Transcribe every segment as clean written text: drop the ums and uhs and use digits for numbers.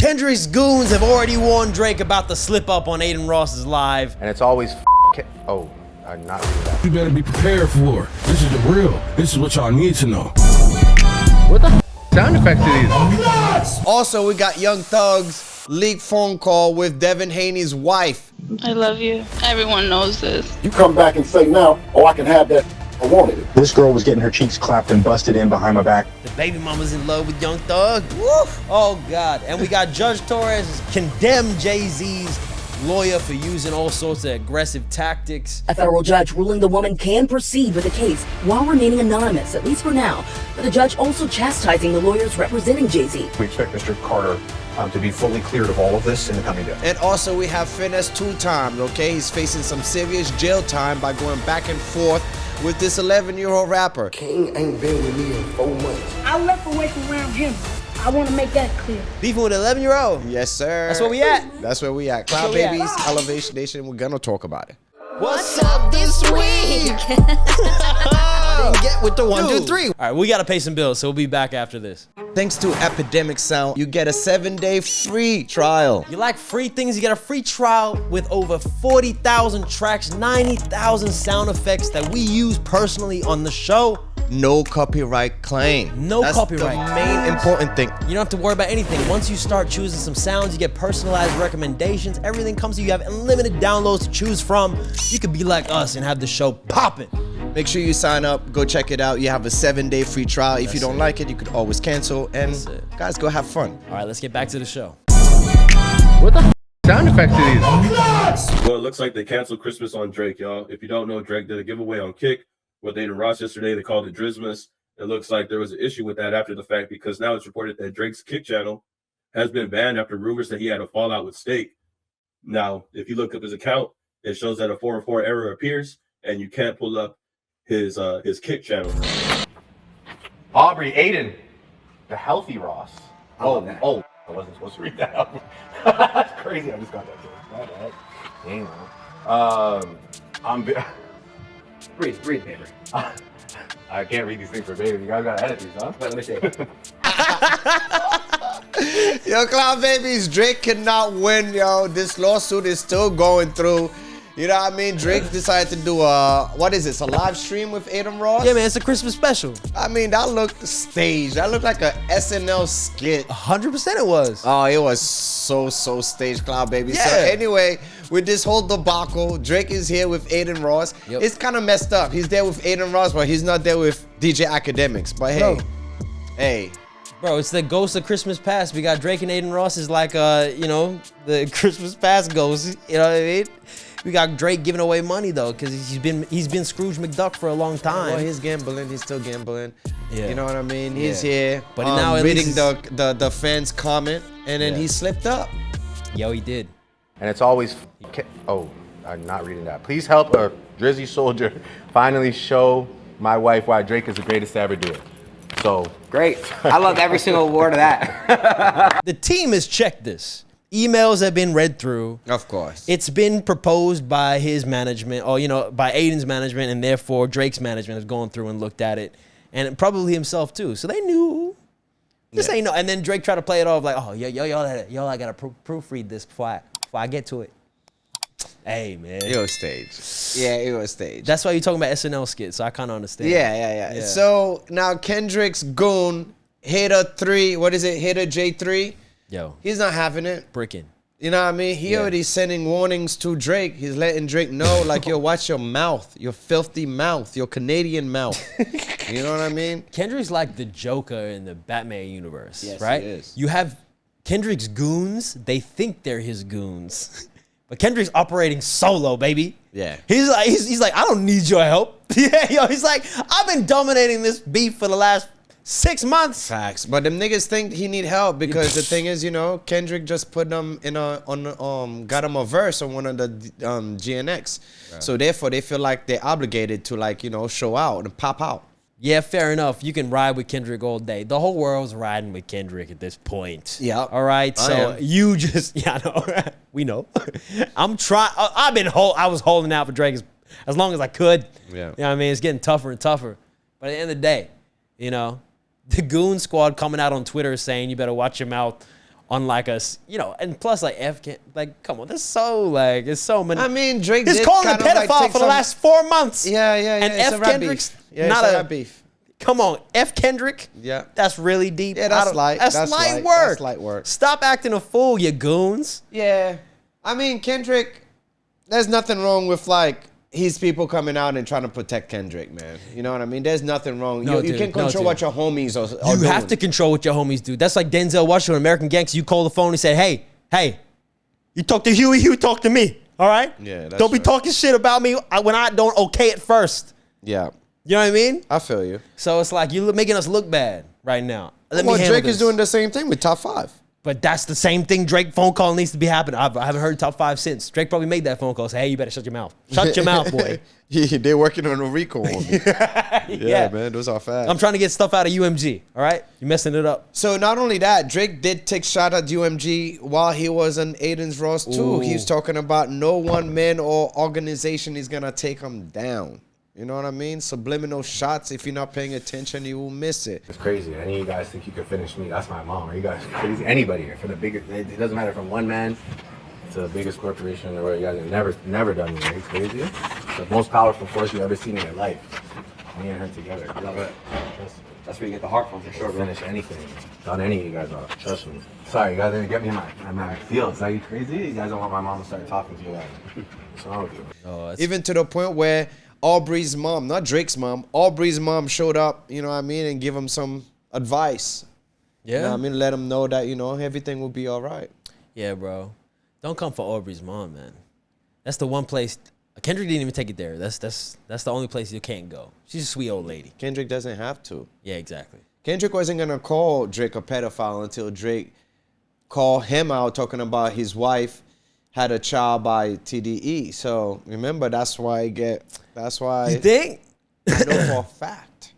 Kendrick's goons have already warned Drake about the slip up on Adin Ross's live. And it's always oh, I'm not doing that. You better be prepared for it. This is the real. This is what y'all need to know. What the sound effects are these? Also, we got Young Thug's leaked phone call with Devin Haney's wife. I love you. Everyone knows this. You come back and say now, oh, I can have that. I wanted it. This girl was getting her cheeks clapped and busted in behind my back. The baby mama's in love with Young Thug. Woo! Oh, God. And we got Judge Torres condemned Jay-Z's lawyer for using all sorts of aggressive tactics. A federal judge ruling the woman can proceed with the case while remaining anonymous, at least for now. But the judge also chastising the lawyers representing Jay-Z. We expect Mr. Carter to be fully cleared of all of this in the coming days. And also we have Finesse 2 times, okay? He's facing some serious jail time by going back and forth with this 11-year-old rapper. King ain't been with me in 4 months. I left away from around him. I want to make that clear. Beefing with an 11-year-old? Yes, sir. That's where we at. That's where we at. Cloud Babies, Elevation Nation, we're gonna talk about it. What's up this week? I didn't get with the 1, 2, 3. All right, we got to pay some bills, so we'll be back after this. Thanks to Epidemic Sound, you get a 7-day free trial. You like free things? You get a free trial with over 40,000 tracks, 90,000 sound effects that we use personally on the show. No copyright claim. No copyright. That's the main important thing. You don't have to worry about anything. Once you start choosing some sounds, you get personalized recommendations. Everything comes to you. You have unlimited downloads to choose from. You could be like us and have the show popping. Make sure you sign up. Go check it out. You have a 7-day free trial. If you don't like it, you could always cancel. And guys, go have fun. All right, let's get back to the show. What the sound effects are these? Well, it looks like they canceled Christmas on Drake, y'all. If you don't know, Drake did a giveaway on Kick with Adin Ross yesterday. They called it Drizmas. It looks like there was an issue with that after the fact because now it's reported that Drake's Kick channel has been banned after rumors that he had a fallout with Steak. Now, if you look up his account, it shows that a 404 error appears, and you can't pull up his Kick channel. Aubrey, Adin, the healthy Ross. Oh, I wasn't supposed to read that out. That's crazy. I just got that joke. My bad. Breathe, baby. I can't read these things for baby. You guys gotta edit these, huh? Wait, let me see. Yo, Cloud Babies, Drake cannot win, yo. This lawsuit is still going through. You know what I mean? Drake decided to do a live stream with Adin Ross? Yeah, man, it's a Christmas special. I mean, that looked staged. That looked like a SNL skit. 100% it was. Oh, it was so staged, Cloud Baby. Yeah. So anyway, with this whole debacle, Drake is here with Adin Ross. Yep. It's kind of messed up. He's there with Adin Ross, but he's not there with DJ Academics. But hey, hey. Bro, it's the ghost of Christmas past. We got Drake and Adin Ross is like, you know, the Christmas past ghost. You know what I mean? We got Drake giving away money though, because he's been Scrooge McDuck for a long time. Well, he's gambling. He's still gambling. Yeah. You know what I mean? He's here, but now at reading least the fans' comment, and then he slipped up. Yo, he did. And it's always oh, I'm not reading that. Please help a Drizzy soldier finally show my wife why Drake is the greatest to ever do it. So Great. I love every single word of that. The team has checked this. Emails have been read through. Of course. It's been proposed by his management, or, you know, by Adin's management, and therefore Drake's management has gone through and looked at it, and probably himself too. So they knew this ain't no. And then Drake tried to play it off like, oh, y'all, I gotta proofread this before I get to it. Hey, man. It was staged. Yeah, it was staged. That's why you're talking about SNL skits, so I kind of understand. Yeah. So now Kendrick's goon, Hater 3, what is it, Hater J3? Yo. He's not having it. Bricking. You know what I mean? He already sending warnings to Drake. He's letting Drake know, like, yo, watch your mouth, your filthy mouth, your Canadian mouth. You know what I mean? Kendrick's like the Joker in the Batman universe, Yes, right? he is. You have Kendrick's goons. They think they're his goons. But Kendrick's operating solo, baby. Yeah. He's like, I don't need your help. Yeah, yo, he's like, I've been dominating this beef for the last 6 months. Facts. But them niggas think he need help because the thing is, you know, Kendrick just put them in got him a verse on one of the GNX. Right. So therefore they feel like they're obligated to, like, you know, show out and pop out. Yeah, fair enough. You can ride with Kendrick all day. The whole world's riding with Kendrick at this point. Yeah. All right. So you just, yeah, I know. We know. I'm trying. I was holding out for Drake as long as I could. Yeah. You know what I mean? It's getting tougher and tougher. But at the end of the day, you know, the Goon Squad coming out on Twitter saying you better watch your mouth on like us, you know, and plus like like come on, it's so many. I mean, Drake He's did calling kind a of like pedophile take for the some- last 4 months. Yeah. And it's F a rap Kendrick's beef. Yeah, not it's a a rap beef. Come on, F Kendrick. Yeah. That's really deep. Yeah, that's I don't- light. That's That's light light. work. That's light work. Stop acting a fool, you goons. Yeah. I mean, Kendrick, there's nothing wrong with like his people coming out and trying to protect Kendrick, man. You know what I mean? There's nothing wrong. No, You dude, can no, control dude. what your homies are You doing. have to control what your homies do. That's like Denzel Washington, American Gangster. You call the phone and say, hey, you talk to Huey, Huey talk to me. All right? Yeah, that's Don't be right. talking shit about me when I don't okay it first. Yeah. You know what I mean? I feel you. So it's like you're making us look bad right now. Let me Well, handle Drake this. is doing the same thing with Top 5. But that's the same thing Drake phone call needs to be happening. I haven't heard Top 5 since. Drake probably made that phone call. Say, hey, you better shut your mouth. Shut your mouth, boy. Yeah, they're working on a RICO on me. Yeah. man, those are fast. I'm trying to get stuff out of UMG. All right? You're messing it up. So not only that, Drake did take shot at UMG while he was on Aiden's Ross too. Ooh. He was talking about no one man or organization is gonna take him down. You know what I mean? Subliminal shots. If you're not paying attention, you will miss it. It's crazy. Any of you guys think you could finish me? That's my mom. Are you guys crazy? Anybody here for the biggest? It doesn't matter from one man to the biggest corporation in the world. You guys have never done me. Are you crazy? The most powerful force you've ever seen in your life. Me and her together. Love it. Trust me. That's where you get the heart from, for sure, bro. Finish anything. Done any of you guys off. Trust me. Sorry, you guys didn't get me in my feels. Are you crazy? You guys don't want my mom to start talking to you like what's wrong with you? Oh, Even to the point where Aubrey's mom, not Drake's mom, Aubrey's mom showed up, you know what I mean, and give him some advice. yeah. You know what I mean? Let him know that, you know, everything will be all right. Yeah, bro. Don't come for Aubrey's mom, man. That's the one place. Kendrick didn't even take it there. That's the only place you can't go. She's a sweet old lady. Kendrick doesn't have to. Yeah, exactly. Kendrick wasn't going to call Drake a pedophile until Drake called him out talking about his wife had a child by TDE. So remember, that's why You I think? know for a fact.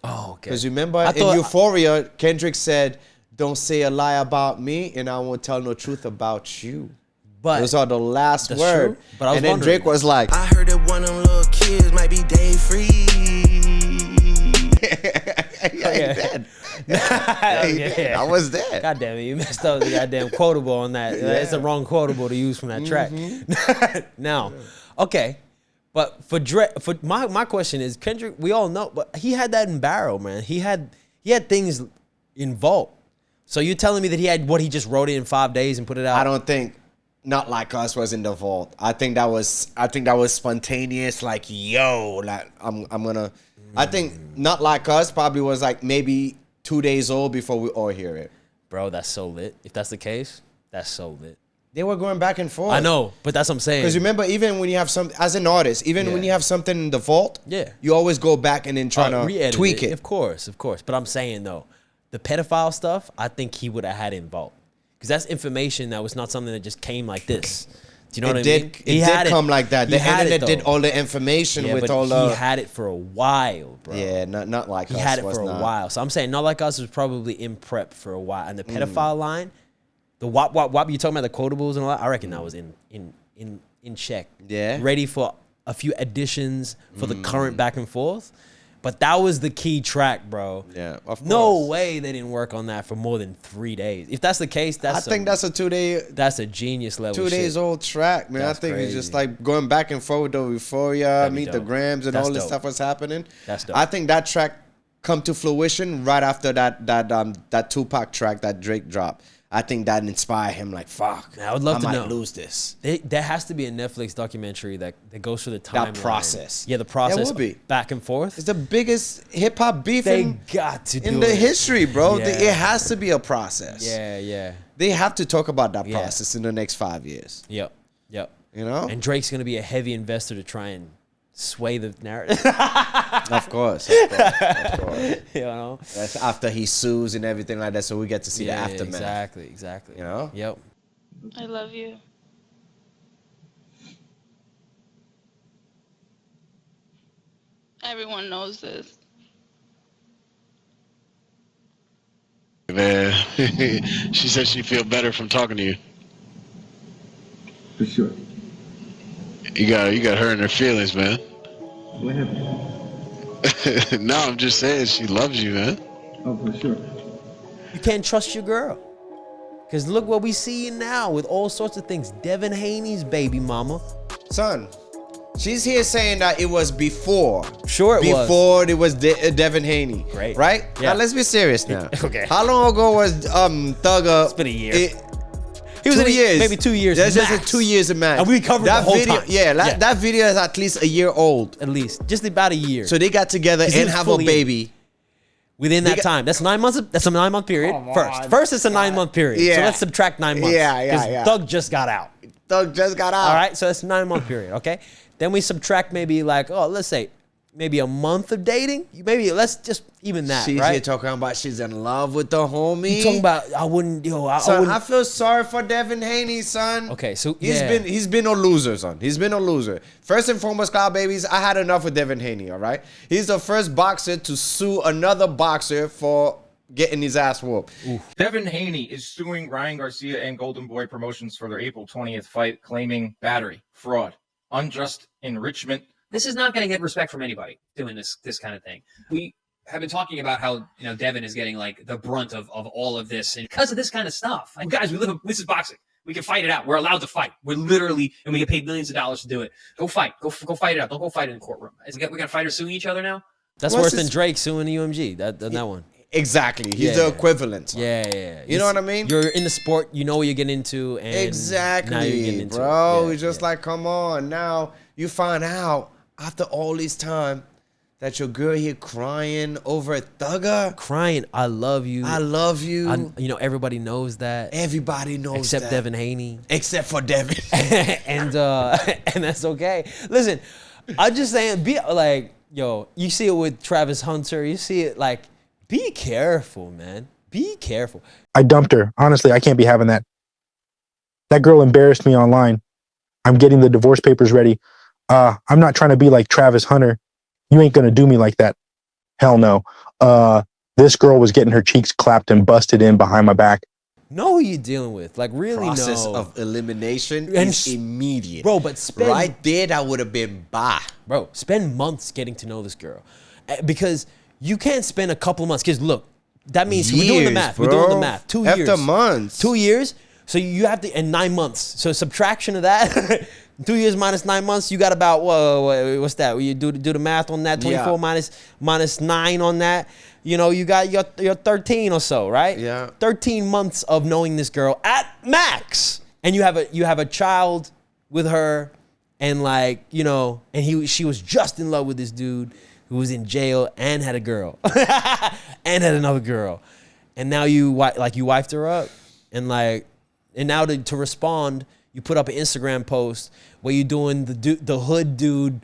Oh, okay. Because remember I in thought- Euphoria, Kendrick said, "Don't say a lie about me, and I won't tell no truth about you." But Those are the last That's word. true, but I was and then wondering- Drake was like, I heard that one of them little kids might be day free. yeah. I was there. God damn it, you messed up the goddamn quotable on that. It's the wrong quotable to use from that track. Now, okay. But for Drake, for my question is, Kendrick, we all know, but he had that in barrel, man. He had things in vault. So you're telling me that he had what he just wrote it in 5 days and put it out? I don't think Not Like Us was in the vault. I think that was spontaneous. Like, yo, like I'm gonna. I think Not Like Us probably was like maybe 2 days old before we all hear it. Bro, that's so lit. If that's the case, that's so lit. They were going back and forth. I know, but that's what I'm saying. Because remember, even when you have some, as an artist, even when you have something in the vault, you always go back and then try to re-edit tweak it. Of course. But I'm saying though, the pedophile stuff, I think he would have had in vault. Because that's information that was not something that just came like this. Do you know what I mean? It did come like that. The internet did all the information with but all the. he had it for a while, bro. Yeah, not like He Us had it was for a not. while. So I'm saying Not Like Us was probably in prep for a while. And the pedophile line, the wop wop wop, you talking about the quotables and all that, I reckon that was in check. Yeah. Ready for a few additions for the current back and forth. But that was the key track, bro. Yeah, of course. No way they didn't work on that for more than 3 days. If that's the case, I think that's a 2 day. That's a genius level. 2 days shit. old track, man. That's I think it's crazy. just like going back and forth with the Euphoria, That'd be Meet the dope. Grams, and That's all this dope. stuff was happening. That's dope. I think that track come to fruition right after that Tupac track that Drake dropped. I think that inspired him. Like, fuck, I would love to might know. lose this. There has to be a Netflix documentary that goes through the timeline. That process. Yeah, the process. There will be. Back and forth. It's the biggest hip hop beef They in got to do in the it. history, bro. Yeah. It has to be a process. Yeah. They have to talk about that Yeah. process in the next 5 years. Yep. You know? And Drake's gonna be a heavy investor to try and sway the narrative. Of course. You know? That's after he sues and everything like that, so we get to see the aftermath. Exactly. You know? Yep. I love you. Everyone knows this. Man, she said she feel better from talking to you. For sure. You got her in her feelings, man. What happened? No, I'm just saying she loves you, man. Oh, for sure. You can't trust your girl. Because look what we see now with all sorts of things. Devin Haney's baby mama. Son, she's here saying that it was before. Sure it was. Before it was Devin Haney. Great. Right? Yeah. Now let's be serious now. Okay. How long ago was Thugger? It's been a year. He was 2 in years. Maybe 2 years. That's max. just 2 years of max. And we covered that the whole video, time. Yeah, that video is at least a year old. At least. Just about a year. So they got together and have a baby. Within that time. That's 9 months. That's a 9 month period. First it's a 9 month period. Yeah. So let's subtract 9 months. Yeah. Thug just got out. Thug just got out. All right. So that's a 9 month period. Okay. Then we subtract maybe like, let's say maybe a month of dating. Maybe let's just even that. She's right? here talking about she's in love with the homie. You talking about I wouldn't. I feel sorry for Devin Haney, son. Okay, so he's been a loser, son. He's been a loser. First and foremost, Cloud Babies, I had enough with Devin Haney, all right? He's the first boxer to sue another boxer for getting his ass whooped. Devin Haney is suing Ryan Garcia and Golden Boy Promotions for their April 20th fight, claiming battery, fraud, unjust enrichment. This is not going to get respect from anybody doing this kind of thing. We have been talking about how Devin is getting like the brunt of all of this, and because of this kind of stuff. Like, guys, this is boxing. We can fight it out. We're allowed to fight. We're literally, and we get paid millions of dollars to do it. Go fight. Go fight it out. Don't go fight it in the courtroom. We got fighters suing each other now. That's worse than Drake suing the UMG. That one. Exactly. He's the equivalent. Yeah. You know what I mean? You're in the sport. You know what you're getting into. And exactly. Now you're getting into bro. It's just like, come on. Now you find out after all this time that your girl here crying over a Thugger. Crying, I love you. I love you. Everybody knows that. Everybody knows except that. Devin Haney. Except for Devin. and that's okay. Listen, I'm just saying, be like, yo, you see it with Travis Hunter. You see it like, be careful, man. Be careful. I dumped her. Honestly, I can't be having that. That girl embarrassed me online. I'm getting the divorce papers ready. I'm not trying to be like Travis Hunter. You ain't gonna do me like that. Hell no. This girl was getting her cheeks clapped and busted in behind my back. Know who you're dealing with. Like, really Process know. of elimination is immediate. Bro, but spend... Right there, that would have been bye. Bro, spend months getting to know this girl. Because you can't spend a couple of months. Because look, that means we're doing the math. Bro. We're doing the math. 2 years. After months. 2 years. So you have to, and 9 months. So subtraction of that, 2 years minus 9 months, you got about, what's that? You do the math on that, 24 minus 9 on that. You got your 13 or so, right? Yeah. 13 months of knowing this girl at max. And you have a child with her, and like, and she was just in love with this dude who was in jail and had a girl. and had another girl. And now you wifed her up, and now to respond, you put up an Instagram post where you're doing the hood dude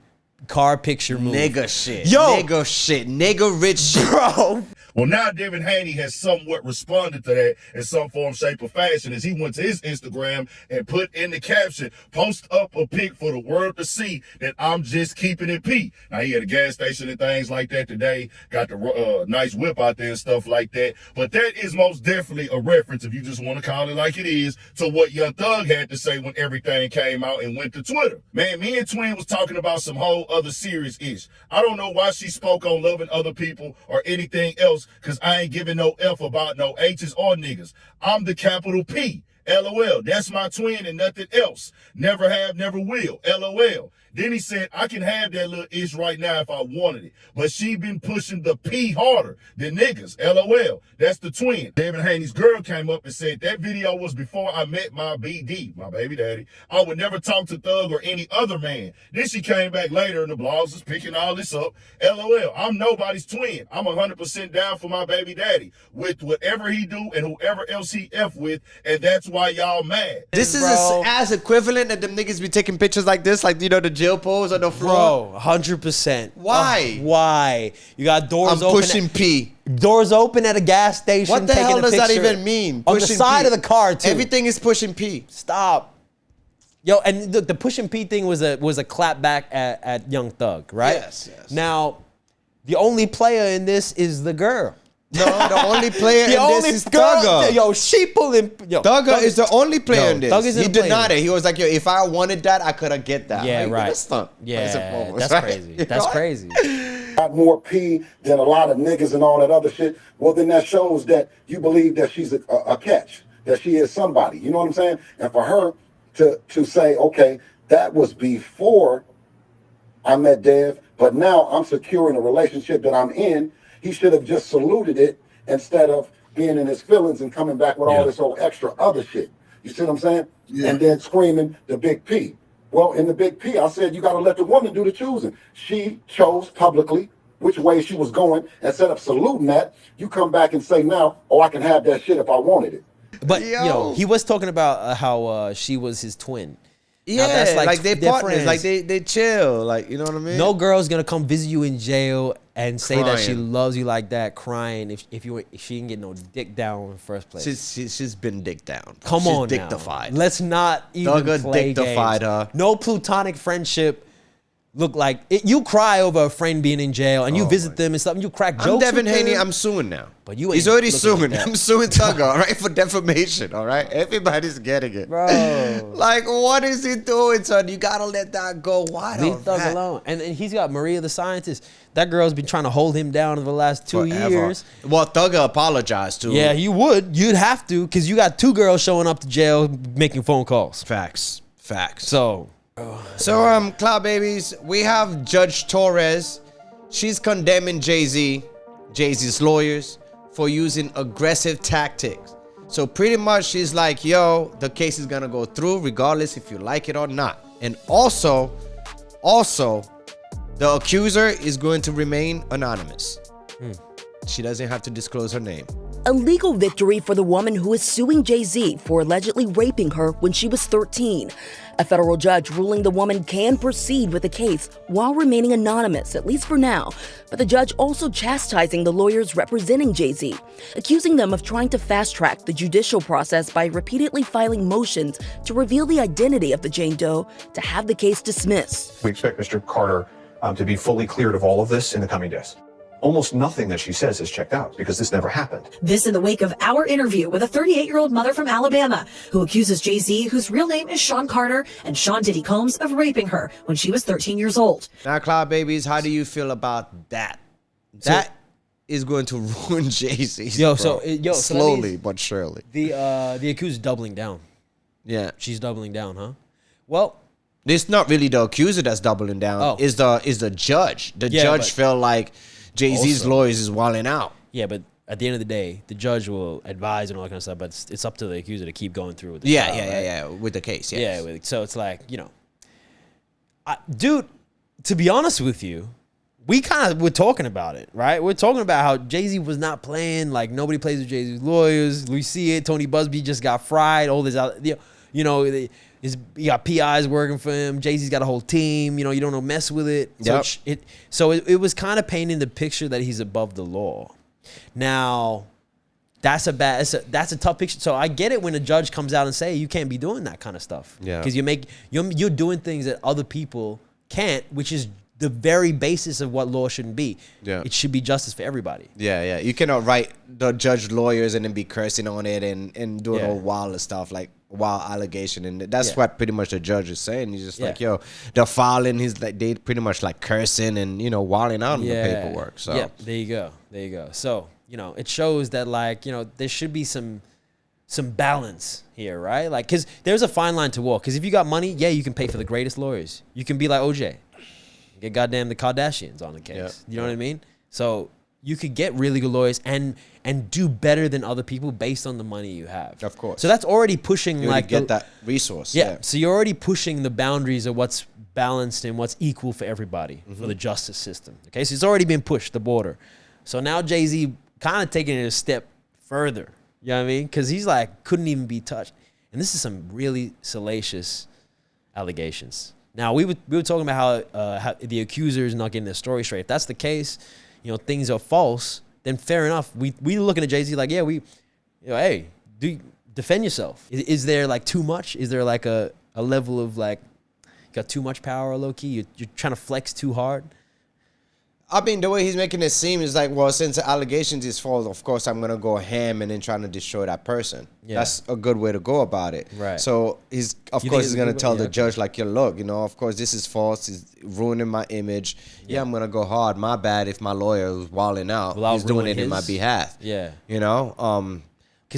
car picture move. Nigga shit. Yo. Nigga shit. Nigga rich shit. Bro. Well, now Devin Haney has somewhat responded to that in some form, shape, or fashion as he went to his Instagram and put in the caption, post up a pic for the world to see that I'm just keeping it P. Now, he had a gas station and things like that today, got the nice whip out there and stuff like that. But that is most definitely a reference, if you just want to call it like it is, to what Young Thug had to say when everything came out and went to Twitter. Man, me and Twin was talking about some whole other serious ish. I don't know why she spoke on loving other people or anything else, because I ain't giving no F about no H's or niggas. I'm the capital P. LOL. That's my twin and nothing else. Never have, never will. LOL. Then he said, I can have that little ish right now if I wanted it. But she been pushing the P harder than niggas. LOL. That's the twin. Devin Haney's girl came up and said, that video was before I met my BD, my baby daddy. I would never talk to Thug or any other man. Then she came back later and the blogs was picking all this up. LOL. I'm nobody's twin. I'm 100% down for my baby daddy with whatever he do and whoever else he F with. And that's why y'all mad. This is as equivalent that them niggas be taking pictures like this, like, the jail pose on the floor. Bro, 100%. Why? Why? You got doors open. I'm pushing P. Doors open at a gas station. What the hell does that even mean? On the side of the car, too. Everything is pushing P. Stop. Yo, and the pushing P thing was a clap back at Young Thug, right? Yes. Now, the only player in this is the girl. No, the only player in this is Thugger. Yo, she pulling. Thugger is the only player in this. Thug isn't he denied it. He was like, yo, if I wanted that, I could have get that. Yeah, like, right. That's crazy. That's crazy. Got more P than a lot of niggas and all that other shit. Well, then that shows that you believe that she's a catch. that she is somebody. You know what I'm saying? And for her to say, okay, that was before I met Dev, but now I'm securing a relationship that I'm in. He should have just saluted it instead of being in his feelings and coming back with all this whole extra other shit. You see what I'm saying? Yeah. And then screaming the big P. Well, in the big P, I said, you got to let the woman do the choosing. She chose publicly which way she was going. Instead of saluting that, you come back and say now, oh, I can have that shit if I wanted it. But, he was talking about how she was his twin. Yeah, now, that's like they partners, friends. like they chill, like, you know what I mean? No girl's gonna come visit you in jail and say that she Crying. loves you like that, crying if she didn't get no dick down in the first place. She's been dick down. Come she's on, dictified. Now. Let's not even Thugger play dictified games. her. No plutonic friendship. Look like it, you cry over a friend being in jail and you visit them and stuff. And you crack jokes. I'm Devin with Haney. them. I'm suing now. But you ain't He's already looking like suing. that. I'm suing Thugger, all right, for defamation. All right, everybody's getting it, bro. Like, what is he doing, son? You gotta let that go. Why Leave Thug alone. And he's got Maria the scientist. That girl's been trying to hold him down for the last 2 years. Well, Thugger apologized to him. Yeah, you would. You'd have to, because you got 2 girls showing up to jail making phone calls. Facts. So, Cloud Babies, we have Judge Torres. She's condemning Jay-Z's lawyers, for using aggressive tactics. So pretty much she's like, yo, the case is gonna go through regardless if you like it or not. And also, the accuser is going to remain anonymous. She doesn't have to disclose her name. A legal victory for the woman who is suing Jay-Z for allegedly raping her when she was 13. A federal judge ruling the woman can proceed with the case while remaining anonymous, at least for now. But the judge also chastising the lawyers representing Jay-Z, accusing them of trying to fast-track the judicial process by repeatedly filing motions to reveal the identity of the Jane Doe to have the case dismissed. We expect Mr. Carter to be fully cleared of all of this in the coming days. Almost nothing that she says is checked out because this never happened. This in the wake of our interview with a 38-year-old mother from Alabama who accuses Jay-Z, whose real name is Sean Carter, and Sean Diddy Combs of raping her when she was 13 years old. Now, Cloud Babies, how do you feel about that? That is going to ruin Jay-Z. Slowly but surely. The accuser's doubling down. Yeah. She's doubling down, huh? Well, it's not really the accuser that's doubling down. Is the judge. The judge felt like Jay-Z's lawyers is wilding out. Yeah, but at the end of the day, the judge will advise and all that kind of stuff, but it's up to the accuser to keep going through with the trial, right? With the case, yes. Yeah, so it's like, dude, to be honest with you, we kind of were talking about it, right? We're talking about how Jay-Z was not playing, like nobody plays with Jay-Z's lawyers. We see it. Tony Busby just got fried. All this out, he got PIs working for him. Jay-Z's got a whole team. You don't mess with it. So it was kind of painting the picture that he's above the law. Now, that's a tough picture. So I get it when a judge comes out and say you can't be doing that kind of stuff. Yeah. Because you're doing things that other people can't, which is the very basis of what law shouldn't be. Yeah. It should be justice for everybody. Yeah. You cannot write the judge lawyers and then be cursing on it and doing all wild stuff, like wild allegation. And that's what pretty much the judge is saying. He's just like, yo, they're filing. He's like, they pretty much like cursing and, wilding out on the paperwork. So there you go. So, it shows that there should be some balance here, right? Like, because there's a fine line to walk. Because if you got money, you can pay for the greatest lawyers. You can be like OJ. Get goddamn the Kardashians on the case. You know what I mean? So you could get really good lawyers and do better than other people based on the money you have. Of course. So that's already pushing get that resource. Yeah. So you're already pushing the boundaries of what's balanced and what's equal for everybody for the justice system. Okay. So it's already been pushed, the border. So now Jay-Z kind of taking it a step further. You know what I mean? Because he's like, couldn't even be touched. And this is some really salacious allegations. Now, we were talking about how the accuser is not getting their story straight. If that's the case, things are false, then fair enough. We looking at Jay-Z like, hey, defend yourself. Is there like too much? Is there like a level of like, got too much power, low-key? You're trying to flex too hard? I mean, the way he's making it seem is like, well, since the allegations is false, of course I'm gonna go ham and then trying to destroy that person. Yeah. That's a good way to go about it. Right. So he's gonna tell the judge like, yo, look, of course this is false. It's ruining my image. Yeah, I'm gonna go hard. My bad if my lawyer was wilding out. He's doing it in my behalf. Yeah.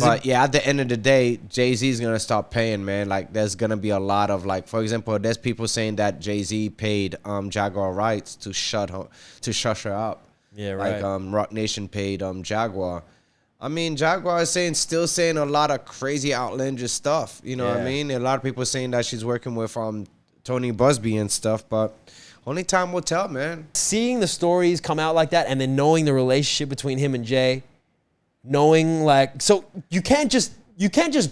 But yeah, at the end of the day, Jay-Z is gonna stop paying, man. Like, there's gonna be a lot of like, for example, there's people saying that Jay-Z paid Jaguar rights to shush her up. Yeah, right. Like Rock Nation paid Jaguar. I mean, Jaguar is still saying a lot of crazy outlandish stuff. You know what I mean? A lot of people saying that she's working with Tony Busby and stuff, but only time will tell, man. Seeing the stories come out like that, and then knowing the relationship between him and Jay, knowing like, so you can't just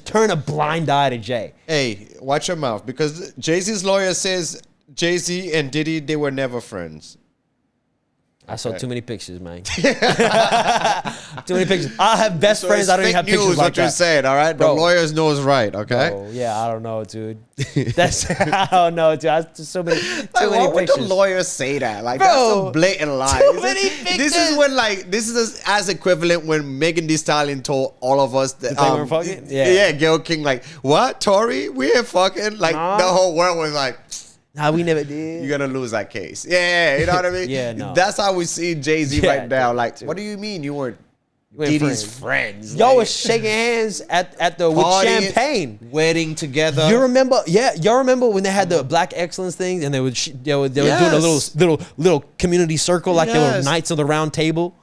turn a blind eye to Jay. Hey, watch your mouth, because Jay-Z's lawyer says Jay-Z and Diddy, they were never friends. I saw too many pictures, man. Too many pictures. I have best friends. I don't even have pictures like what you're saying, all right? Bro. The lawyers knows right, okay? Bro, yeah, I don't know, dude. I don't know, dude. So many pictures. Why would the lawyers say that? Like, Bro, that's a blatant lie. too many pictures. This is when, like, this is as equivalent when Megan Thee Stallion told all of us that they were fucking? Yeah, Gayle King, like, what, Tory? We ain't fucking. Like, the whole world was like, nah, we never did. You're gonna lose that case. Yeah, you know what I mean? Yeah, no. That's how we see Jay-Z right now. Like, too. what do you mean you weren't We ain't Diddy's friends? Y'all Like, was shaking hands at the with partying, champagne, wedding together. You remember? Yeah, y'all remember when they had the Black Excellence things, and they were doing a little community circle, like they were Knights of the Round Table,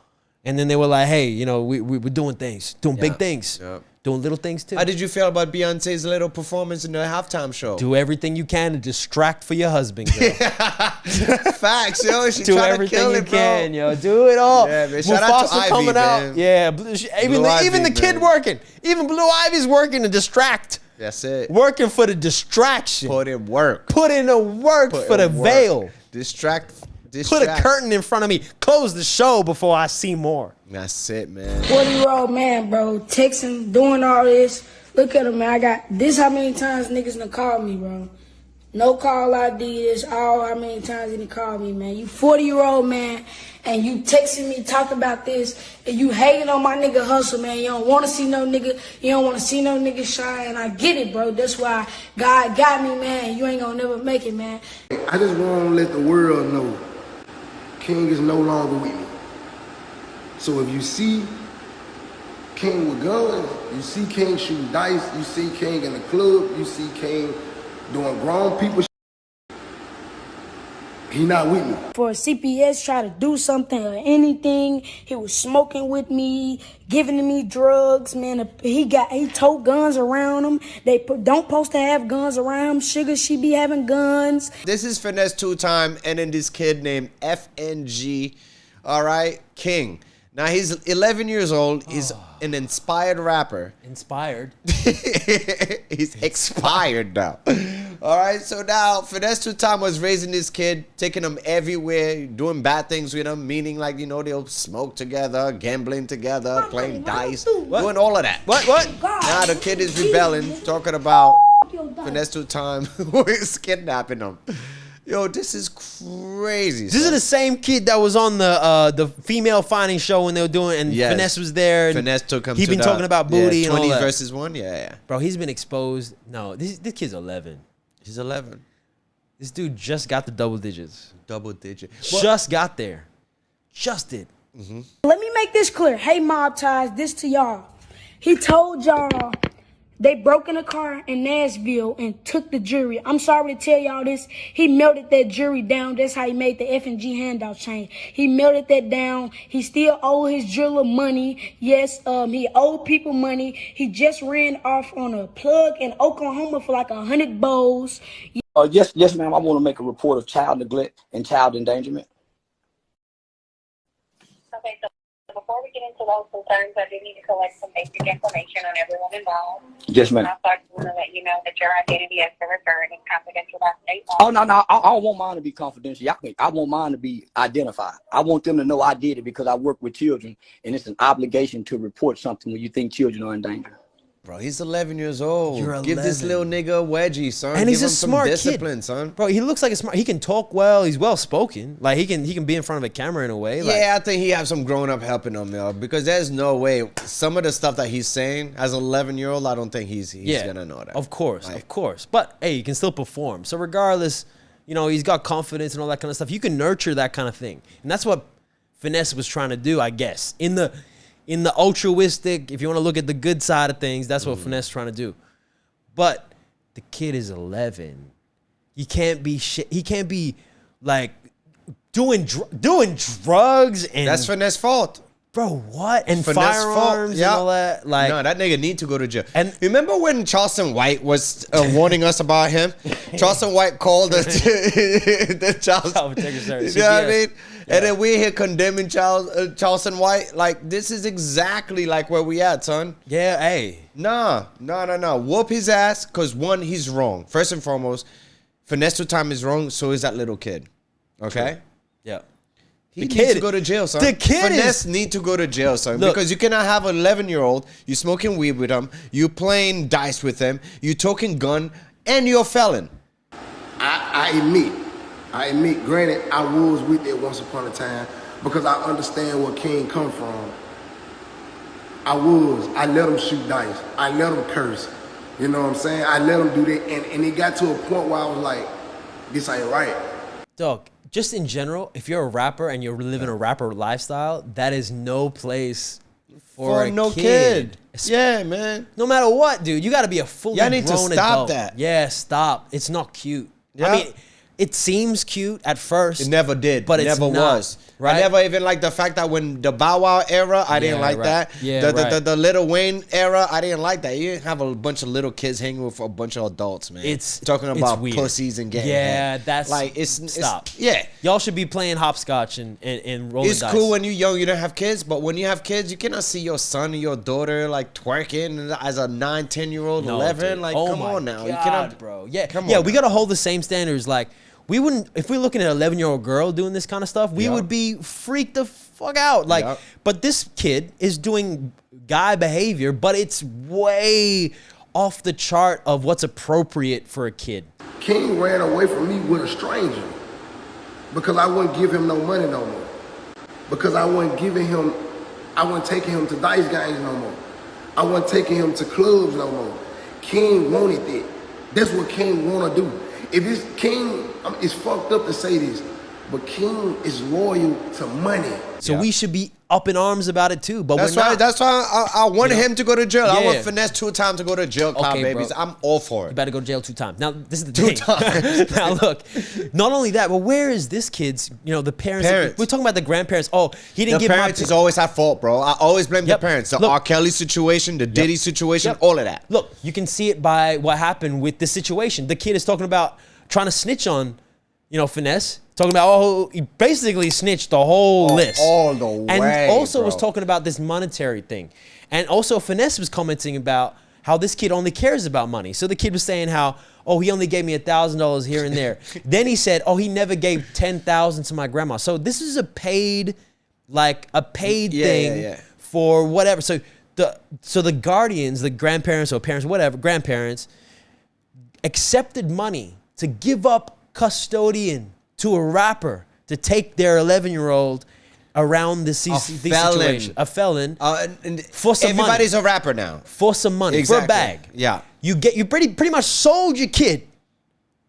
and then they were like, hey, you know, we were doing things, doing big things, doing little things too. How did you feel about Beyonce's little performance in the halftime show? Do everything you can to distract for your husband, girl. Facts, yo. She Do trying to everything kill you it, bro. can, yo. Do it all. Yeah, man. Shout out to Mufasa Ivy, coming man. out. Yeah, even Ivy, the kid man. working. Even Blue Ivy's working to distract. That's it. Working for the distraction. Put in work. Put in the work for the veil. Distract. Put a curtain in front of me. Close the show before I see more. That's it, man. 40-year-old man, bro, texting, doing all this. Look at him, man. I got this how many times niggas done called me, bro. No call ID, this all how many times he done called me, man. You 40-year-old man, and you texting me, talking about this, and you hating on my nigga hustle, man. You don't want to see no nigga, you don't want to see no nigga shine. I get it, bro. That's why God got me, man. You ain't gonna never make it, man. I just want to let the world know King is no longer with me. So if you see King with guns, you see King shooting dice, you see King in the club, you see King doing grown people shit, he not with me. For a CPS try to do something or anything, he was smoking with me, giving me drugs, man. He tote guns around him. They don't supposed to have guns around him. Sugar, she be having guns. This is Finesse 2-time, and then this kid named FNG, all right, King. Now, he's 11 years old. He's an inspired rapper. Inspired? He's expired now. All right, so now Finesse 2-time was raising this kid, taking him everywhere, doing bad things with him, meaning like, you know, they'll smoke together, gambling together, playing dice, doing all of that. What? Now the kid is rebelling, talking about Finesse 2-time who is kidnapping him. Yo, this is crazy. This is the same kid that was on the female finding show when they were doing, and Finesse was there. And Finesse took him. He's been talking about booty and all 20 that. versus 1. Yeah. Bro, he's been exposed. No, this kid's 11. He's 11. This dude just got the double digits. Double digit. Just got there. Just did. Let me make this clear. Hey, Mob Ties, this to y'all. He told y'all they broke in a car in Nashville and took the jury. I'm sorry to tell y'all this. He melted that jury down. That's how he made the F&G handout change. He melted that down. He still owe his jeweler money. Yes, he owed people money. He just ran off on a plug in Oklahoma for like 100 bowls. Yes, ma'am. I want to make a report of child neglect and child endangerment. Okay, so before we get into those concerns, I do need to collect some basic information on everyone involved. Yes, ma'am. I also want to let you know that your identity as the referred is confidential by state law. Oh, no. I don't want mine to be confidential. I want mine to be identified. I want them to know I did it because I work with children, and it's an obligation to report something when you think children are in danger. Bro, he's 11 years old. You're Give this 11. little nigga a wedgie, son. And he's Give a him some smart discipline, kid, son. Bro, he looks like a smart. He can talk well. He's well spoken. Like he can be in front of a camera in a way. Like, Yeah, I think he has some grown up helping him, yo, because there's no way some of the stuff that he's saying as an 11-year-old, I don't think he's gonna know that. Of course. But hey, he can still perform. So regardless, you know, he's got confidence and all that kind of stuff. You can nurture that kind of thing, and that's what Finesse was trying to do, I guess. In in the altruistic, if you want to look at the good side of things, that's what Finesse trying to do. But the kid is 11. He can't be he can't be like doing drugs and that's Finesse fault. Bro, what? And Finesse firearms and all that. Like, no, that nigga need to go to jail. And remember when Charleston White was warning us about him? Charleston White called the Charleston. You know what I mean? Yeah. And then we're here condemning Charleston White. Like, this is exactly like where we at, son. Yeah, hey. No. Whoop his ass, because one, he's wrong. First and foremost, Finesse to time is wrong, so is that little kid. Okay? True. Yeah. He needs to go to jail, son. The kid Finesse need to go to jail, son. Look, because you cannot have an 11-year-old, you smoking weed with him, you playing dice with him, you talking gun, and you're a felon. I admit, granted, I was with it once upon a time because I understand where King come from. I let him shoot dice. I let him curse. You know what I'm saying? I let him do that. And it got to a point where I was like, this ain't right. Dog, just in general, if you're a rapper and you're living a rapper lifestyle, that is no place for a no kid. Yeah, man. No matter what, dude, you got to be a fully grown adult. Y'all need to stop that. Yeah, stop. It's not cute. Yeah. I mean, it seems cute at first. It never did. But it never was. Right? I never even liked the fact that when the Bow Wow era, I didn't like that. Yeah, the Lil Wayne era, I didn't like that. You didn't have a bunch of little kids hanging with a bunch of adults, man. It's talking about weird. Pussies and getting head. That's like stop. Yeah, y'all should be playing hopscotch and rolling it's dice. cool when you're young, you don't have kids, but when you have kids, you cannot see your son or your daughter like twerking as a 9, 10-year-old, 11. Dude. Like, oh come my on now, God, you cannot, bro. Yeah, come on. Yeah, we gotta hold the same standards. Like, we wouldn't, if we're looking at an 11-year-old girl doing this kind of stuff, we would be freaked the fuck out. Like, but this kid is doing guy behavior, but it's way off the chart of what's appropriate for a kid. King ran away from me with a stranger because I wouldn't give him no money no more. Because I wasn't taking him to dice games no more. I wasn't taking him to clubs no more. King wanted that. That's what King wanna do. If it's King, it's fucked up to say this, but King is loyal to money. So we should be up in arms about it too. But that's we're why. not. That's why I wanted him to go to jail. I Yeah. want Finesse 2 times to go to jail, babies. I'm all for it. You better go to jail 2 times. Now, this is the thing. 2 times. Now, look, not only that, but where is this kid's, the parents? We're talking about the grandparents. Oh, he didn't give the parents is always at fault, bro. I always blame the parents. The R. Kelly situation, the Diddy situation, all of that. Look, you can see it by what happened with this situation. The kid is talking about trying to snitch on, Finesse. Talking about, he basically snitched the whole list. All the way, and also was bro. talking about this monetary thing. And also Finesse was commenting about how this kid only cares about money. So the kid was saying how, he only gave me $1,000 here and there. Then he said, he never gave $10,000 to my grandma. So this is a paid thing for whatever. So the guardians, the grandparents or parents, whatever, grandparents, accepted money to give up custodian to a rapper to take their 11-year-old around these situations. A felon. For some money. Everybody's a rapper now. For some money. Exactly. For a bag. Yeah. You pretty much sold your kid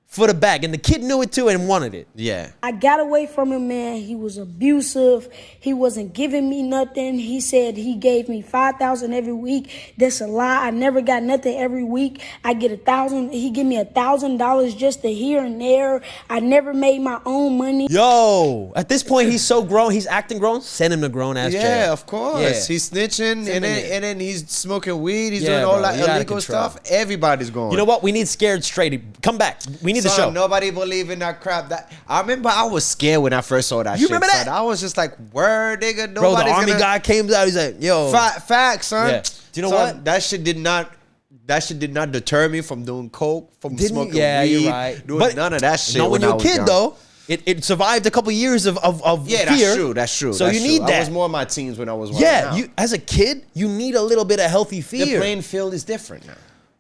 for the bag, and the kid knew it too and wanted it. Yeah. I got away from him, man. He was abusive. He wasn't giving me nothing. He said he gave me $5,000 every week. That's a lie. I never got nothing every week. I get $1,000. He give me $1,000 just to here and there. I never made my own money. Yo, at this point, he's so grown. He's acting grown. Send him to grown ass jail. Yeah, of course. Yeah. He's snitching, and then he's smoking weed. He's Yeah, doing all bro, that you gotta illegal control. stuff. Everybody's going. You know what? We need Scared Straight. Come back. We need the show. Nobody believe in that crap. That I remember, I was scared when I first saw that. You shit, remember that? son. I was just like, "Word, nigga." Bro, the nobody's army gonna... guy came out. He's like, "Yo, facts, son." Yeah. Do you know Son, what? That shit did not deter me from doing coke, from smoking yeah, weed, you're right. doing But none of that shit. not when you're a I was kid, young. though. It survived a couple years of Yeah, fear. that's true. So that's you true. need that. I was more in my teens when I was you as a kid, you need a little bit of healthy fear. The playing field is different now.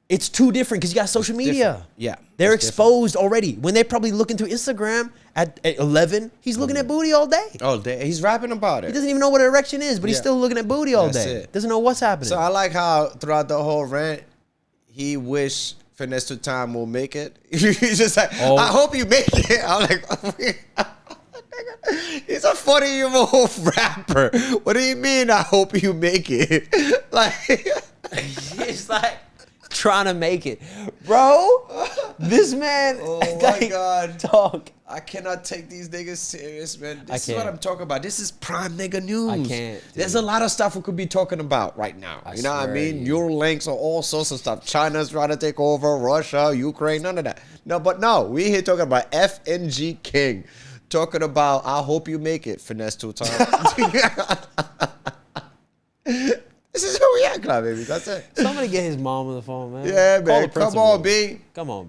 It's too different because you got social media. Different. Yeah, They're it's exposed already. When they're probably looking through Instagram at 11, he's looking at booty all day. All day. He's rapping about it. He doesn't even know what an erection is, but he's Yeah. still looking at booty all That's day. it. Doesn't know what's happening. So I like how throughout the whole rant, he wished Finesse to Time will make it. He's just like, I hope you make it. I'm like, he He's a 40-year-old rapper. What do you mean? I hope you make it. Like, It's like trying to make it, bro. This man. oh my God, dog. I cannot take these niggas serious, man. This is can't. what I'm talking about. This is prime nigga news. I can't, dude. There's a lot of stuff we could be talking about right now. You know what I swear mean? to you. Eurolinks or all sorts of stuff. China's trying to take over, Russia, Ukraine, none of that. No, we here talking about FNG King. Talking about I hope you make it, finesse 2 times. This is who we at, Club, baby. That's it. Somebody get his mom on the phone, man. Yeah, Call man. the Come principal. on, B. Come on,